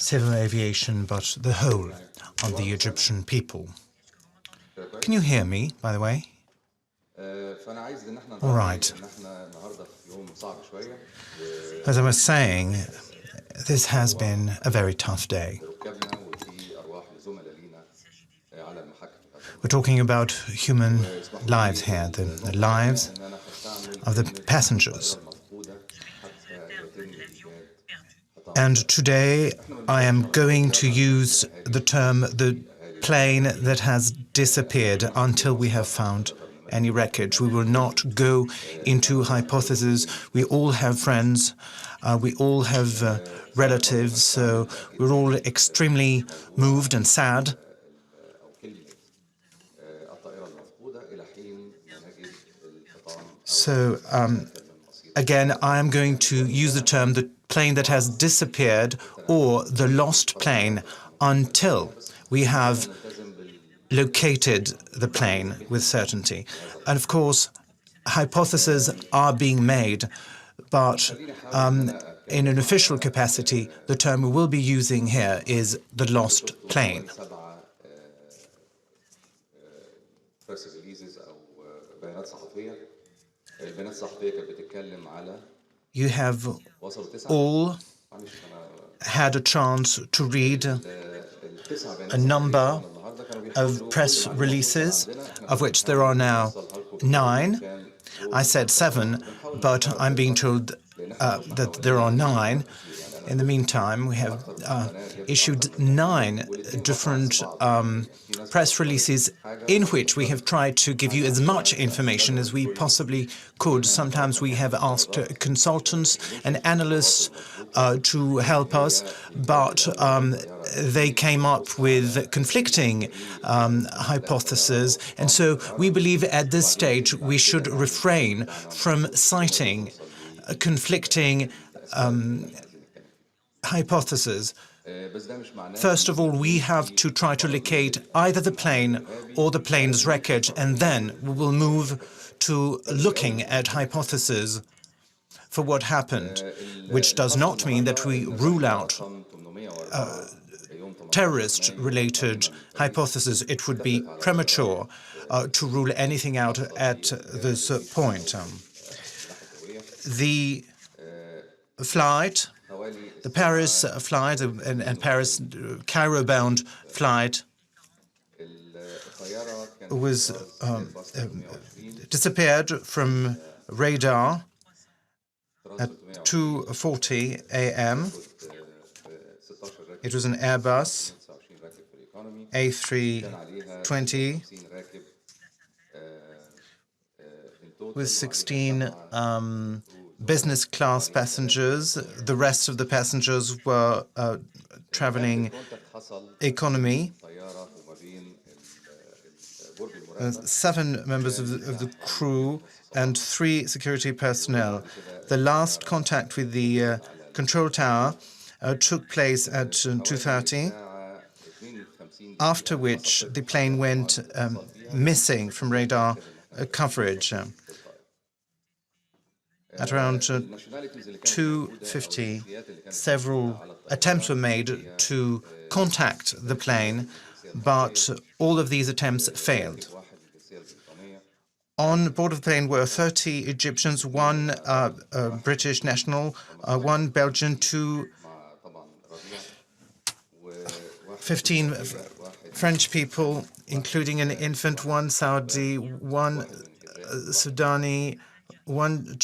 civil aviation, but the whole of the Egyptian people. Can you hear me, by the way? All right. As I was saying, this has been a very tough day. We're talking about human lives here, the lives of the passengers. And today I am going to use the term the plane that has disappeared until we have found any wreckage. We will not go into hypotheses. We all have friends, we all have relatives, so we're all extremely moved and sad. So again, I am going to use the term the plane that has disappeared or the lost plane until we have located the plane with certainty. And of course, hypotheses are being made, but in an official capacity, the term we will be using here is the lost plane. You have all had a chance to read a number of press releases, of which there are now 9. I said 7, but I'm being told that there are 9. In the meantime, we have issued 9 different press releases in which we have tried to give you as much information as we possibly could. Sometimes we have asked consultants and analysts to help us, but they came up with conflicting hypotheses. And so we believe at this stage we should refrain from citing conflicting hypotheses. First of all, we have to try to locate either the plane or the plane's wreckage, and then we will move to looking at hypotheses for what happened, which does not mean that we rule out terrorist-related hypotheses. It would be premature to rule anything out at this point. The flight, the Paris flight and Paris Cairo-bound flight was disappeared from radar at 2:40 a.m. It was an Airbus A320 with 16 business class passengers. The rest of the passengers were traveling economy. 7 members of the crew and 3 security personnel. The last contact with the control tower took place at 2:30, after which the plane went missing from radar coverage. At around 2:50, several attempts were made to contact the plane, but all of these attempts failed. On board of the plane were 30 Egyptians, 1 British national, 1 Belgian, 15 French people, including an infant, 1 Saudi, 1 Sudani, one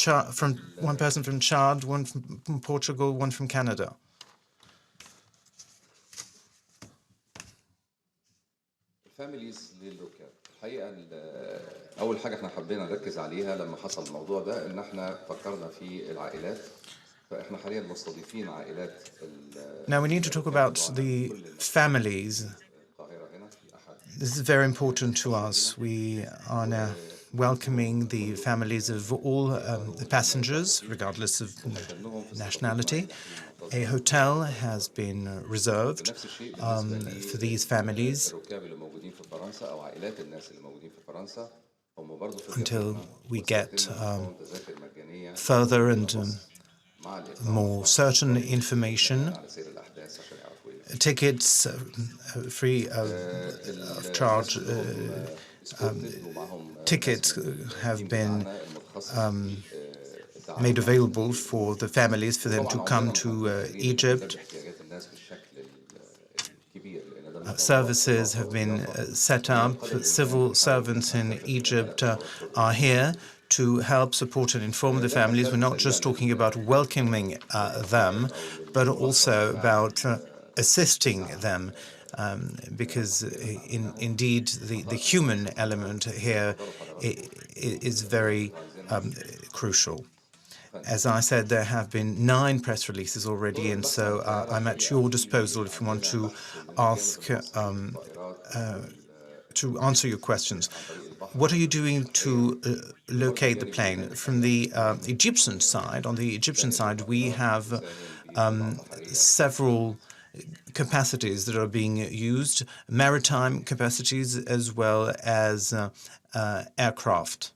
person from Chad, 1 from Portugal, 1 from Canada. أول حاجة احنا حبينا نركز عليها لما حصل الموضوع ده إن احنا فكرنا في العائلات فاحنا حاليا مستضيفين عائلات. Now we need to talk about the families. This is very important to us. We are now welcoming the families of all the passengers, regardless of nationality. A hotel has been reserved for these families until we get further and more certain information. tickets free of charge. Tickets have been made available for the families for them to come to Egypt. Services have been set up. Civil servants in Egypt are here to help support and inform the families. We're not just talking about welcoming them, but also about assisting them, because indeed the human element here is very crucial. As I said, there have been 9 press releases already, and so I'm at your disposal if you want to ask, to answer your questions. What are you doing to locate the plane? From the Egyptian side, on the Egyptian side, we have several capacities that are being used, maritime capacities as well as aircraft.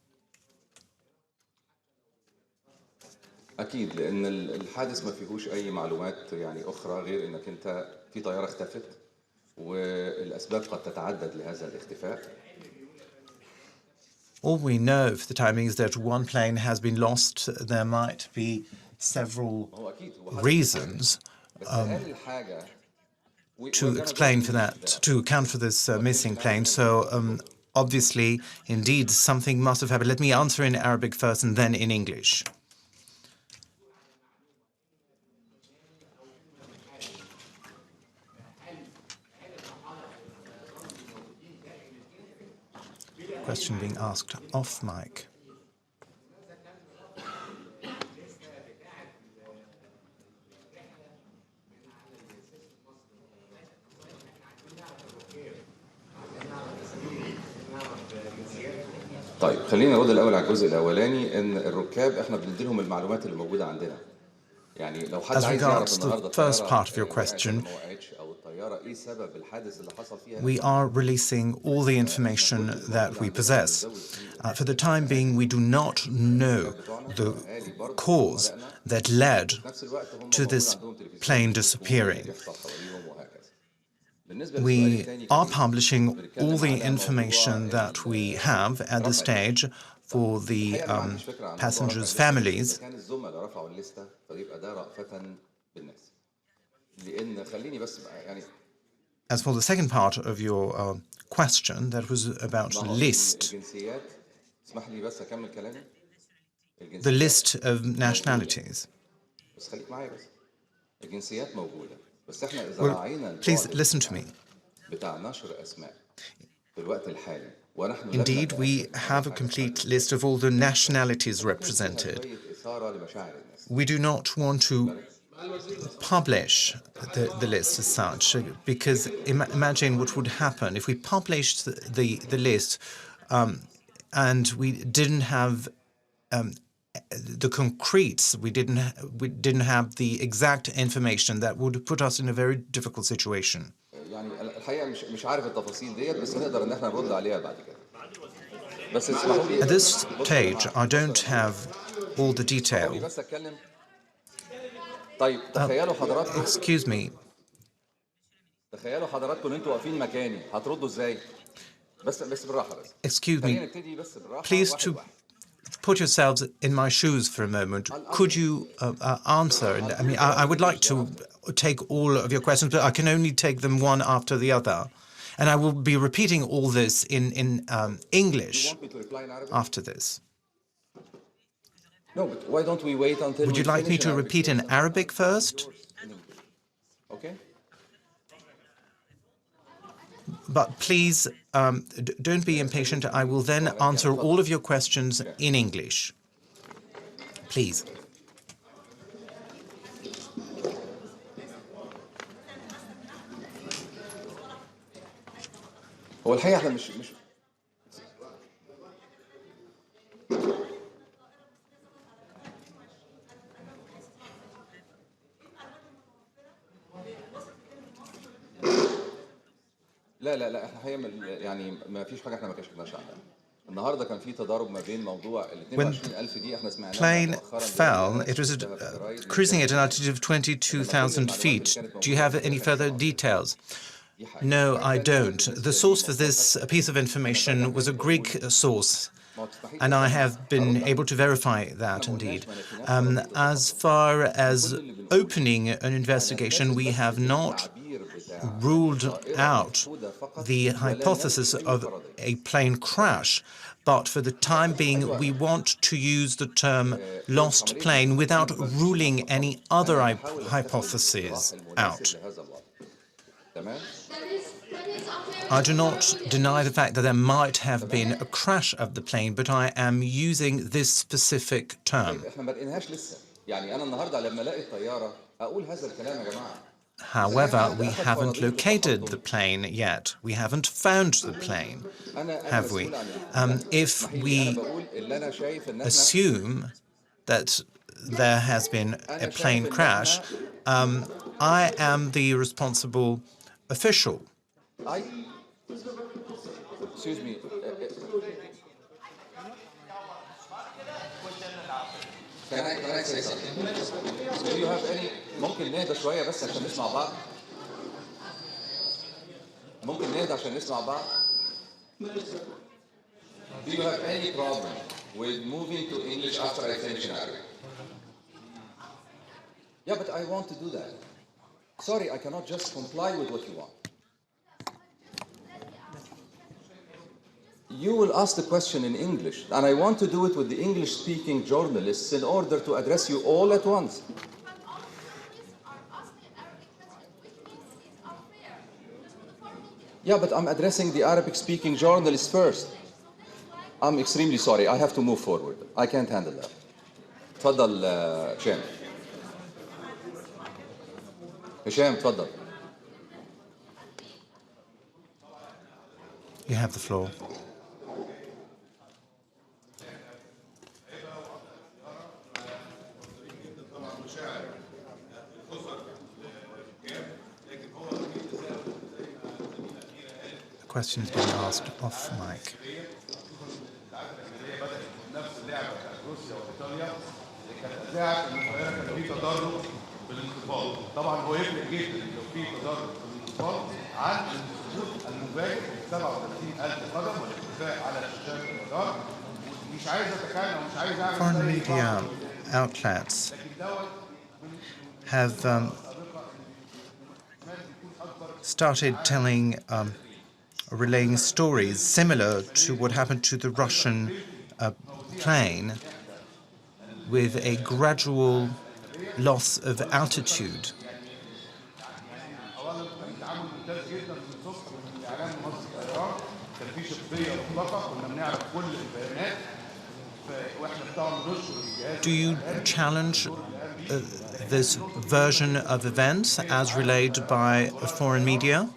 أكيد لأن الحادث ما فيهوش أي معلومات يعني أخرى غير إنك أنت في طيارة اختفت والأسباب قد تتعدد لهذا الاختفاء. All we know for the timing is that one plane has been lost. There might be several reasons to explain for that, to account for this missing plane. So obviously, indeed, something must have happened. Let me answer in Arabic first and then in English. Question being asked off mic. طيب خلينا نرد الأول على الجزء الأولاني إن الركاب إحنا بندي لهم المعلومات اللي موجودة عندنا. يعني لو حد عايز يعرف النهارده first part of your question, we are releasing all the information that we possess. For the time being, we do not know the cause that led to this plane disappearing. We are publishing all the information that we have at this stage for the passengers' families. As for the second part of your question, that was about the list. The list of nationalities. Well, please listen to me. Indeed, we have a complete list of all the nationalities represented. We do not want to publish the list as such, because imagine what would happen if we published the list and we didn't have the concretes, we didn't have the exact information. That would put us in a very difficult situation. At this stage, I don't have all the detail. Excuse me. Excuse me. Please to put yourselves in my shoes for a moment. Could you answer? I mean, I would like to take all of your questions, but I can only take them one after the other. And I will be repeating all this in English after this. No, but why don't we wait until Would you like me to repeat in Arabic first? Okay. But please, don't be impatient. I will then answer all of your questions in English. Please. هو الحقيقة احنا مش لا احنا الحقيقة يعني ما فيش حاجة احنا ما كشفناش عنها. النهارده كان في تضارب ما بين موضوع ال When 22,000 دي احنا سمعناها plane مؤخرا fell, it was cruising at an altitude of 22,000 feet. Do you have any further details? No, I don't. The source for this piece of information was a Greek source, and I have been able to verify that indeed. As far as opening an investigation, we have not ruled out the hypothesis of a plane crash, but for the time being, we want to use the term lost plane without ruling any other hypotheses out. I do not deny the fact that there might have been a crash of the plane, but I am using this specific term. However, we haven't located the plane yet. We haven't found the plane, have we? If we assume that there has been a plane crash, I am the responsible official. Excuse me. Can I say something? Do you have any ممكن نهدى شوية بس عشان نسمع بعض؟ ممكن نهدى عشان نسمع بعض؟ Do you have any problem with moving to English after I finish in Arabic? Yeah, but I want to do that. Sorry, I cannot just comply with what you want. You will ask the question in English, and I want to do it with the English-speaking journalists in order to address you all at once. Yeah, but I'm addressing the Arabic-speaking journalists first. I'm extremely sorry. I have to move forward. I can't handle that. تفضل هشام. هشام تفضل. You have the floor. The question is being asked off mic. طبعا هو يفرق جدا لو في تضارب في الانخفاض عن السقوط المباشر 37,000 قدم والارتفاع على شاشات الرادار. مش عايز اتكلم ومش عايز اعمل Foreign media outlets have started telling, relaying stories similar to what happened to the Russian plane, with a gradual loss of altitude. Do you challenge this version of events as relayed by foreign media?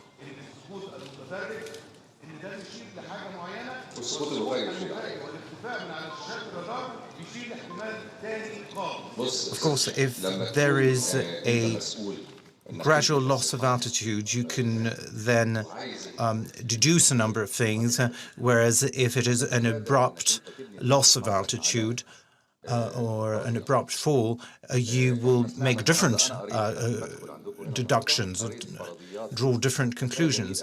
Of course, if there is a gradual loss of altitude, you can then deduce a number of things, whereas if it is an abrupt loss of altitude or an abrupt fall, you will make different deductions, draw different conclusions.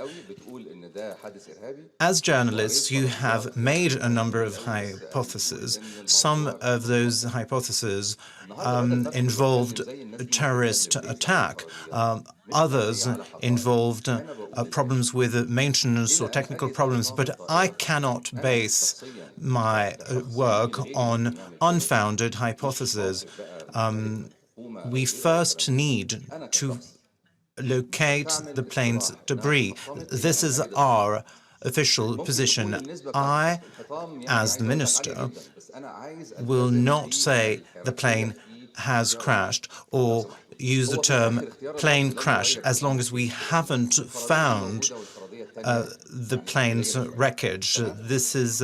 As journalists, you have made a number of hypotheses. Some of those hypotheses involved a terrorist attack. Others involved problems with maintenance or technical problems. But I cannot base my work on unfounded hypotheses. We first need to locate the plane's debris. This is our official position. I, as the minister, will not say the plane has crashed or use the term plane crash as long as we haven't found the plane's wreckage. This is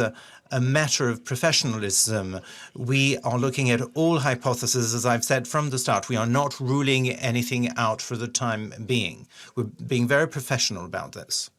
a matter of professionalism. We are looking at all hypotheses, as I've said from the start. We are not ruling anything out for the time being. We're being very professional about this.